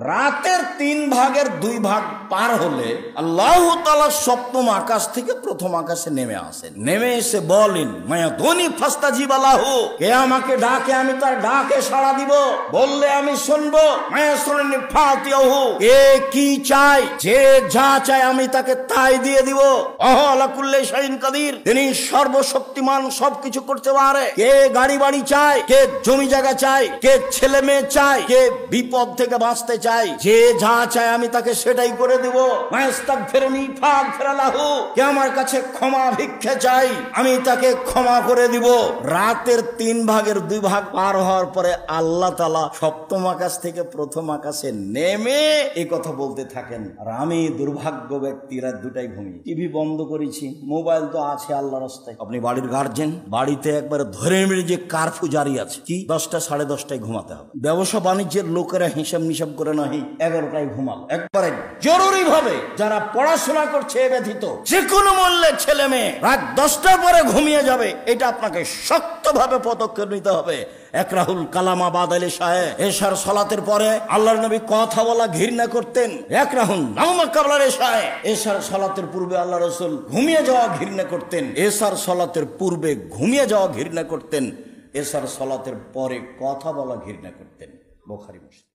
রাতের 3 ভাগের 2 ভাগ পার হলে আল্লাহ তাআলা সপ্তম আকাশ থেকে প্রথম আকাশে নেমে আসেন। নেমে এসে বলেন, মায়া ধনী ফাস্তাজিবা লাহু, কে আমাকে ডাকে আমি তার ডাকে সাড়া দিব, বললে আমি শুনবো। মায়া শুননি ফাতিয়াহু, কে কি চায়, যে যা চায় আমি তাকে তাই দিয়ে দিব। আলা কুল্লি শাইইন কাদির, তিনি সর্বশক্তিমান, সবকিছু করতে পারে। কে গাড়ি বাড়ি চায়, কে জমি জায়গা চায়, কে ছেলে মেয়ে চায়, কে বিপদ থেকে বাঁচতে চাই, যে যা চায় আমি তাকে সেটাই করে দিব। মায়াস্তাগফিরনি ফাগফিরলাহু, কে আমার কাছে ক্ষমা ভিক্ষা চাই আমি তাকে ক্ষমা করে দিব। রাতের 3 ভাগের 2 ভাগ পার হওয়ার পরে আল্লাহ তাআলা সপ্তম আকাশ থেকে প্রথম আকাশে নেমে এই কথা বলতে থাকেন। আর আমি দুর্ভাগ্য ব্যক্তি, রাত 2টায় ঘুমিয়ে, টিভি বন্ধ করেছি, মোবাইল তো আছে আল্লাহর রাস্তায়। আপনি বাড়ির গার্জেন, বাড়িতে একবারে ধরে মেরে যে কারফিউ জারি আছে, কি 10টা সাড়ে 10টায় ঘুমাতে হবে। ব্যবসা বাণিজ্যের লোকেরা হিসাব নিসাব করে নাহি 11টায় ঘুমাল। একবারে জরুরি ভাবে যারা পড়াশোনা করছে এ ব্যতীত যে কোনো মূল্যে ছেলে মেয়ে রাত 10টার পরে ঘুমিয়ে যাবে, এটা আপনাকে শক্তভাবে পদক্ষেপ নিতে হবে। একরাহুল কালামা বাদালে শাহে, এশার সালাতের পরে আল্লাহর নবী কথা বলা ঘৃণা করতেন। একরাহুল নাওমা কাবলার শাহে, এশার সালাতের পূর্বে আল্লাহ রাসূল ঘুমিয়ে যাওয়া ঘৃণা করতেন। এশার সালাতের পূর্বে ঘুমিয়ে যাওয়া ঘৃণা করতেন, এশার সালাতের পরে কথা বলা ঘৃণা করতেন। বুখারী মুসলিম।